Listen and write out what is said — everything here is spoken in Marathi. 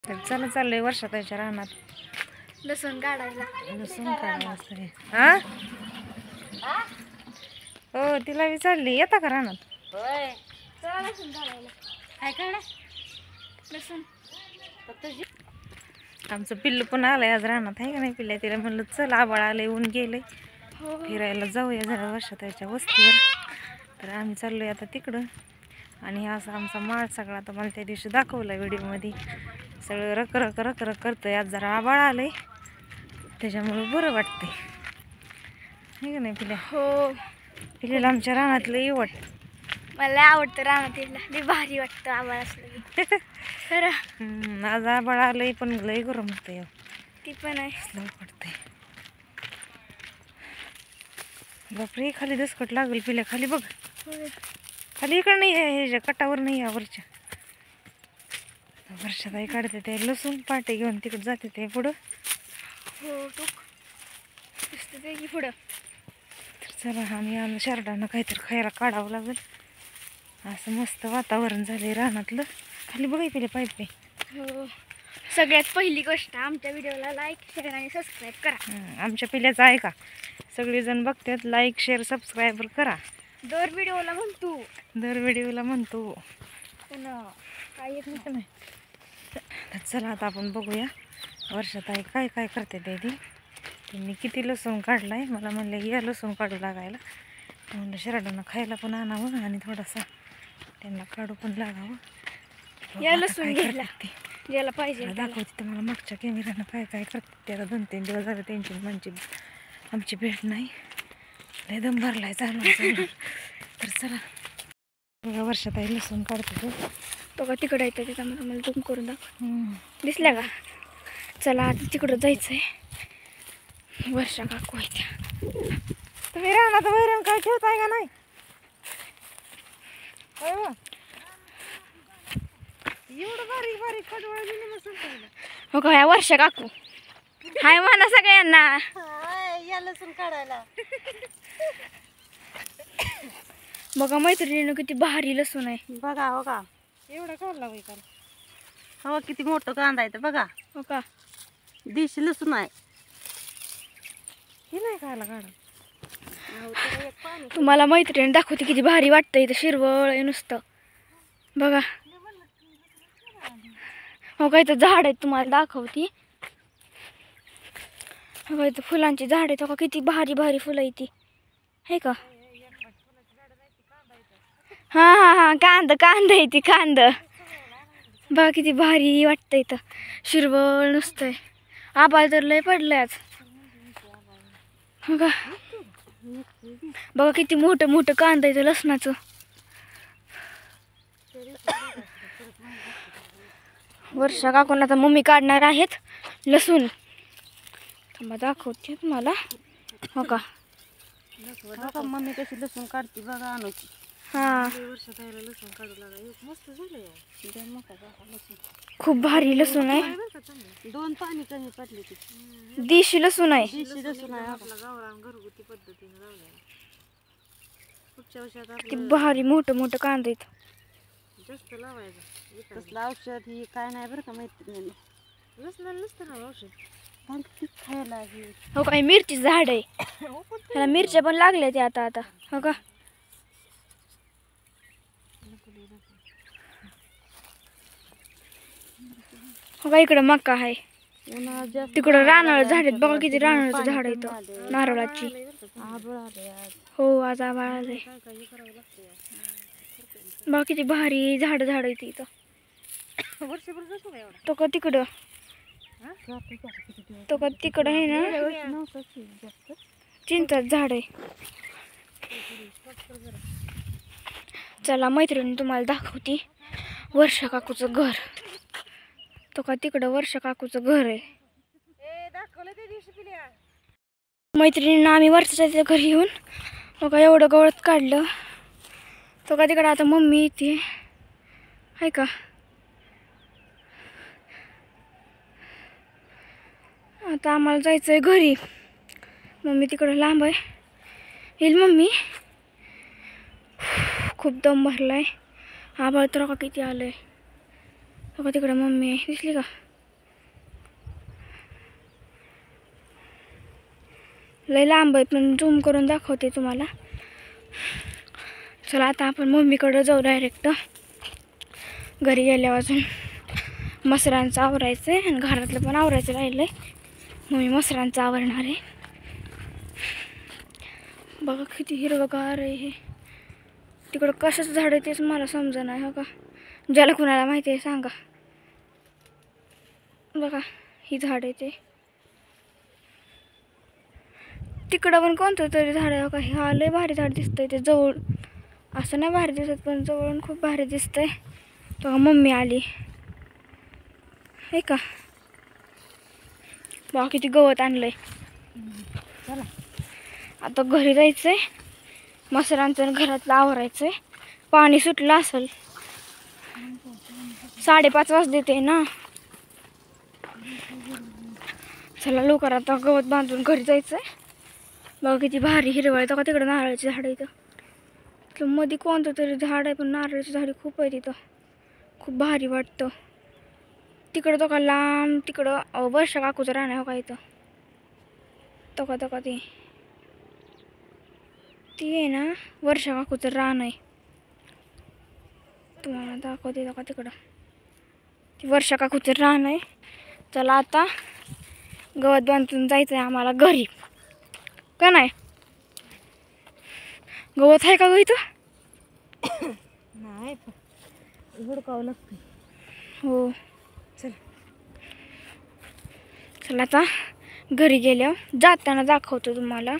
तर चला चाललोय वर्षाताईच्या रानात लसूण काढायला. लसूण काढायला. हा हो तिला विचारली येता का रानात. होय चला लसूण काढायला. काय काढा लसूण. आमचं पिल्लू पण आलंय आज रानात आहे का नाही पिल्ल्या. तिला म्हणलं चल आबाळ आलंय ऊन गेलंय फिरायला जाऊया जरा वर्षाताईच्या वस्तीवर. तर आम्ही चाललोय आता तिकडं. आणि असं आमचा माळ सगळा तुम्हाला त्या दिवशी दाखवला व्हिडिओमध्ये. सगळं रक रक रक रक करतंय. आज जरा आबाळ आलंय त्याच्यामुळं बरं वाटतंय आहे का नाही पिल्या. हो पिल्याला आमच्या रानातलं येवट. मला आवडतं रानात लई भारी वाटतं आवाज असलं खरं. आज आबाळ आलंय पण लई गरम होतंय. ती पण आहे लई पडतंय. बापरे खाली दसकट लागल पिल्या. खाली बघ खाली इकडं नाही आहे ह्याच्या कटावर नाही आहे वरच्या. वर्षाताई काढते ते लसूण पाटे घेऊन तिकडे जाते ते पुढं. हो टोक दिसतं ते की पुढं. तर चला आम्ही आलो शर्टानं काहीतरी खायला काढावं लागेल. असं मस्त वातावरण झालंय रानातलं. खाली बघाय पिले पाईप. हो सगळ्यात पहिली गोष्ट आमच्या व्हिडिओला लाईक शेअर आणि सबस्क्राईब करा. आमच्या पिल्याचं आहे का सगळेजण बघतात. लाईक शेअर सबस्क्राईब करा. दर व्हिडिओला म्हणतो पण काय येत नाही. तर चला आता आपण बघूया वर्षाताई काय काय करते ते. त्यांनी किती लसूण काढलाय. मला म्हणलं या लसूण काढू लागायला. म्हणलं शर्टानं खायला पण आणावं आणि थोडासा त्यांना काढू पण लागावं. या लसूण घ्यायला ज्याला पाहिजे दाखवते तुम्हाला मागच्या कॅमेऱ्यानं काय काय करते. त्याला 2-3 दिवस झाले त्यांची आमची भेट नाही. लय दम भरलाय चालू. तर चला बघा वर्षाताई लसूण काढते तो का तिकडं येतं तिथं मला झूम करून दाखव. दिसल्या का. चला आता तिकडं जायचंय. वर्षा काकू आहे त्या. तुम्ही राहणार तर वैरण काय ठेवताय का नाही. एवढं बारीक बारीक खडवळ दिली मग. हो का वर्षा काकू हाय म्हणा सगळ्यांना. या लसूण काढायला. बघा मैत्रिणीनं किती भारी लसूण आहे. बघा हो का एवढं काढला बाई काल. हो किती मोठं कांदा आहे बघा. हो का देशी लसूण आहे. हे नाही खायला काढा. तुम्हाला मैत्रिणी दाखवते किती भारी वाटतं. इथं शिरवळ आहे नुसतं बघा. हो का इथं झाड आहेत तुम्हाला दाखवती. हो का इथं फुलांची झाड आहेत. हो का किती भारी भारी फुलं येते आहे का. हा कांदा येते कांदा. बघा किती भारी वाटतं इथं. शिरवळ नुसतंय. आबाळ तर लय पडलंय आज. हो का बघा किती मोठं मोठं कांदा इथं लसणाचं. वर्षा काकून आता मम्मी काढणार आहेत लसूण. थांबा दाखवते तुम्हाला. हो का मम्मी कशी लसूण काढते बघा अनुची. हा वर्षाताईला लसूण काढू लागा. मस्त झालं. खूप भारी लसूण आहे. 2 पाणी कमी पडले ते. देशी लसूण आहे. देशी लसूण आहे आपला गावरान घरगुती पद्धतीने लावलेला. पुढच्या वर्षात किती भारी मोठं मोठं कांदा इथं. जास्त लावायचं. कसलं औषध ही काय नाही बरं का मैत्रिणी. लसणाला नसतं ना औषध खायला. हो का मिरची झाड आहे. त्याला मिरच्या पण लागल्या ते आता आता. हो का हो का इकडं मका आहे. तिकडं रानाळ झाड आहेत बघा किती रानाळाचं झाड आहे इथं नारळाची. हो आज आभाळ आलंय. बघा किती भारी झाड आहे इथं. तो का तिकडं आहे ना चिंचाचं झाड आहे. चला मैत्रिणी तुम्हाला दाखवते वर्षा काकूचं घर. तो का तिकडं वर्षा काकूचं घर आहे. मैत्रिणींना आम्ही वर्षाच्या घरी येऊन मग एवढं गवत काढलं. तो का तिकडं आता मम्मी येते आहे का. आता आम्हाला जायचं आहे घरी. मम्मी तिकडं लांब आहे. येईल मम्मी. खूप दम भरलाय. आभाळ तर का किती आलंय. बघा तिकडं मम्मी आहे दिसली का. लय लांब आहे पण झूम करून दाखवते तुम्हाला. चला आता आपण मम्मीकडे जाऊ डायरेक्ट. घरी गेल्यावर अजून मसरांचं आवरायचं आहे आणि घरातलं पण आवरायचं राहिलं आहे. मम्मी मसरांचं आवरणार आहे. बघा किती हिरवगार आहे हे. तिकडं कशाचं झाड आहे तेच मला समजा नाही हो का. ज्याला कुणाला माहिती आहे सांगा. बघा ही झाड आहे ते. तिकडं पण कोणतं तरी झाड आहे हो का. हा लय भारी झाड दिसतंय ते जवळ. असं नाही भारी दिसत पण जवळून खूप भारी दिसतंय. बघा मम्मी आली हे का. बघा किती गवत आणलंय. चला आता घरी जायचंय. मसरांचं घरातलं आवरायचंय. पाणी सुटलं असेल. 5:30 वाजले ते ना. चला लवकर आता गवत बांधून घरी जायचंय. बघा किती भारी हिरवळ आहे. का तिकडं नारळाची झाड आहे इथं. मध्ये कोणतं तरी झाड आहे पण नारळाची झाडे खूप आहे तिथं. खूप भारी वाटतं. तिकडं तो का लांब तिकडं वर्षा काकूचं रान आहे का इथं. तो का ती आहे ना वर्षा काकूचं रान आहे. तुम्हाला दाखवते का तिकडं. ती वर्षा काकूचं रान आहे. चला आता गवत बांधून जायचं आहे आम्हाला घरी. का नाही गवत आहे का ग इथं. नाही हुडकावं लागतं. हो चल चला आता घरी गेल्यावर जाताना दाखवतो तुम्हाला.